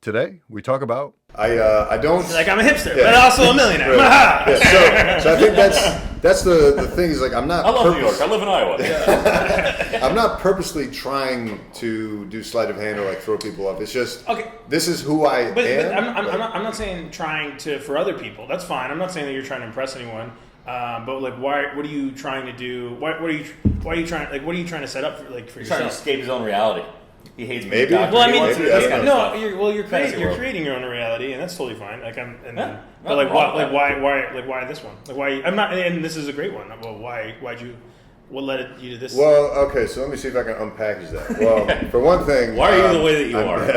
Today, we talk about... I don't... Like, I'm a hipster, but also a millionaire. Right. So I think that's the thing is, like, I'm not... I love New York. I live in Iowa. I'm not purposely trying to do sleight of hand or, like, throw people off. It's just, okay, this is who I am. But I'm not saying trying to for other people. That's fine. I'm not saying that you're trying to impress anyone. But like, why? What are you trying to do? Why are you trying? Like, what are you trying to set up for? Like, for He's yourself? trying to escape his own reality. He hates Maybe. being a doctor. Well, I He mean, wants to do this kind of stuff. you're Fantasy world. creating your own reality, and that's totally fine. Like, but nothing wrong with why this one? Like, why? I'm not, and this is a great one. Well, what led you to this? Well, okay, so let me see if I can unpackage that. Well, for one thing... Why are you the way that you are?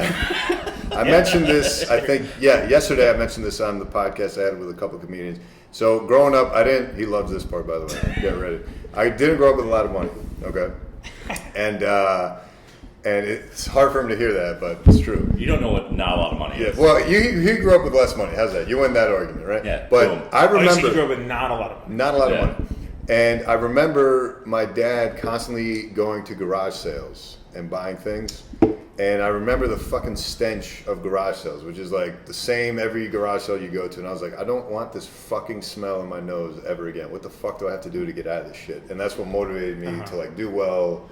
I mentioned this, I think, yesterday I mentioned this on the podcast I had with a couple of comedians. So growing up, he loves this part, by the way. Get ready. I didn't grow up with a lot of money, okay? And it's hard for him to hear that, but it's true. You don't know what not a lot of money is. Well, he grew up with less money. How's that? You win that argument, right? Yeah. But Boom. I remember... you grew up with not a lot of money. Not a lot of money. And I remember my dad constantly going to garage sales and buying things. And I remember the fucking stench of garage sales, which is like the same every garage sale you go to. And I was like, I don't want this fucking smell in my nose ever again. What the fuck do I have to do to get out of this shit? And that's what motivated me to like do well,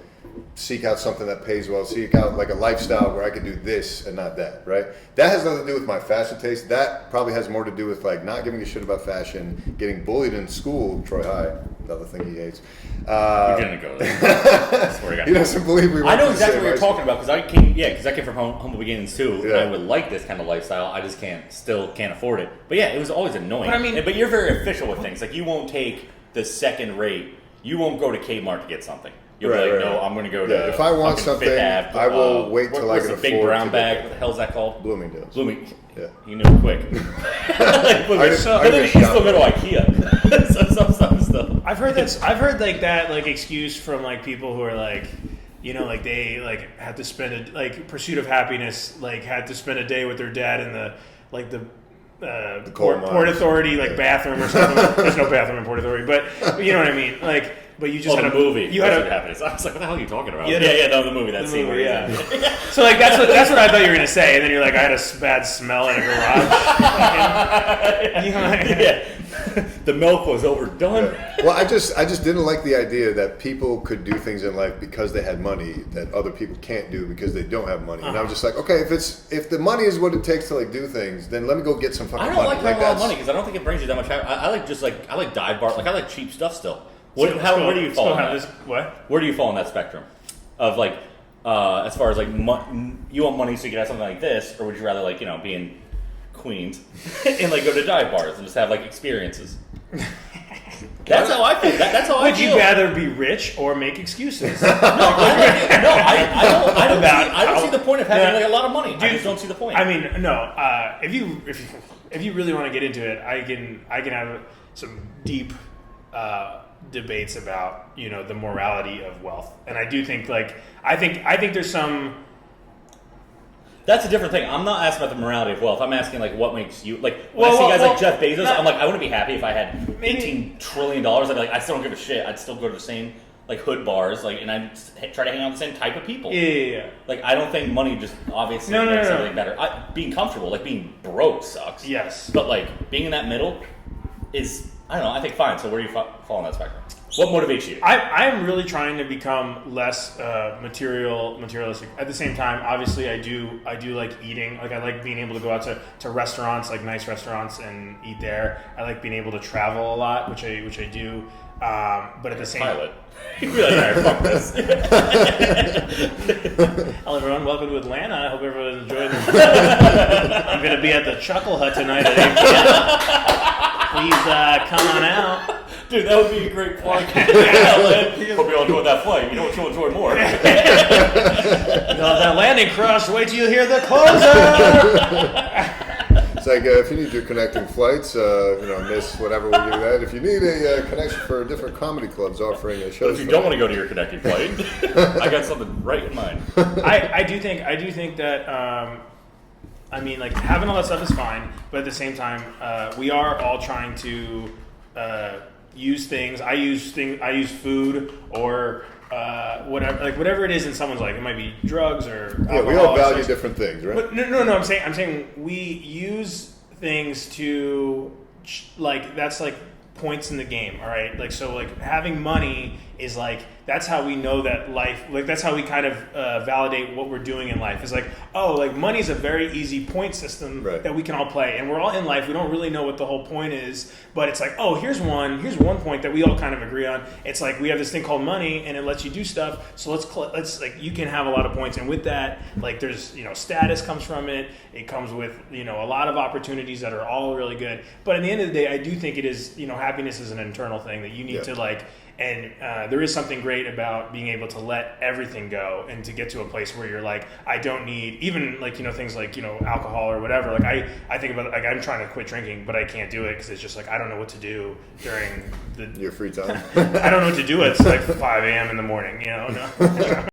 seek out something that pays well, seek out like a lifestyle where I could do this and not that, right? That has nothing to do with my fashion taste. That probably has more to do with like not giving a shit about fashion, getting bullied in school, Troy High, another thing he hates. You're gonna go there. I swear to God. He doesn't believe we went I know to the exactly same what you're high school. talking about because I came from humble beginnings too, and I would like this kind of lifestyle. I just can't afford it. But yeah, it was always annoying. But you're very official with things. Like you won't take the second rate. You won't go to Kmart to get something. You'll be like, no, I'm going to go to. If I want something, I will wait till I can afford. What's the big brown bag? What the hell's that called? Bloomingdale's. Yeah. You knew quick. He's the middle IKEA. Stuff. I've heard like that like excuse from like people who are like, you know, like they like had to spend Pursuit of Happiness, like had to spend a day with their dad in the Port Authority bathroom or something. There's no bathroom in Port Authority, but you know what I mean. Like, but you just had a movie. You had a Happiness. I was like, what the hell are you talking about? The movie. That scene where So like that's what I thought you were gonna say, and then you're like, I had a bad smell in a garage. The milk was overdone. Yeah. Well, I just didn't like the idea that people could do things in life because they had money that other people can't do because they don't have money. And I was just like, okay, if the money is what it takes to like do things, then let me go get some fucking money. I don't like having a lot of money because I don't think it brings you that much. I like dive bar. Like I like cheap stuff still. Where do you fall? Where do you fall on that spectrum of like as far as like you want money so you can have something like this, or would you rather like be in Queens and like go to dive bars and just have like experiences? That's how I feel. That's how I feel. Would you rather be rich or make excuses? I don't see the point of having like a lot of money. I just don't see the point. I mean, no. If you really want to get into it, I can have some deep debates about the morality of wealth, and I do think I think there's some. That's a different thing. I'm not asking about the morality of wealth. I'm asking what makes you when I see guys like Jeff Bezos. I'm like, I wouldn't be happy if I had $18 trillion. I'd be like, I still don't give a shit. I'd still go to the same hood bars, and I'd try to hang out with the same type of people. Yeah. I don't think money just obviously makes everything better. Being comfortable, being broke sucks. Yes. But being in that middle is, I don't know. I think fine. So where do you fall on that spectrum? What motivates you? I'm really trying to become less materialistic. At the same time, obviously, I do like eating. I like being able to go out to restaurants, nice restaurants, and eat there. I like being able to travel a lot, which I do. But at the same pilot. You realize, all right, fuck this. Hello, everyone. Welcome to Atlanta. I hope everyone enjoyed it. I'm going to be at the Chuckle Hut tonight at 8 p.m. Please come on out. Dude, that would be a great plug. Hope you all enjoyed that flight. You know what you'll enjoy more. That landing crush. Wait till you hear the closer. It's like if you need your connecting flights, miss whatever, we'll give you that. If you need a connection for different comedy clubs offering a show. But if you don't want to go to your connecting flight, I got something right in mind. I do think that having all that stuff is fine, but at the same time, we are all trying to use things. I use food or whatever it is in someone's life. It might be drugs or Yeah, we all value different things, right? But no. I'm saying we use things to like that's like points in the game. All right, like so like having money is like that's how we know that life like that's how we kind of validate what we're doing in life. It's like like money's a very easy point system that we can all play, and we're all in life. We don't really know what the whole point is, but it's like here's one point that we all kind of agree on. It's like we have this thing called money, and it lets you do stuff. So let's like you can have a lot of points, and with that like there's status comes from it. It comes with a lot of opportunities that are all really good. But at the end of the day, I do think it is happiness is an internal thing that you need to like. And there is something great about being able to let everything go and to get to a place where you're like, I don't need even like things like alcohol or whatever. Like I think about like I'm trying to quit drinking, but I can't do it because it's just like I don't know what to do during your free time. I don't know what to do at like 5 a.m. in the morning. No.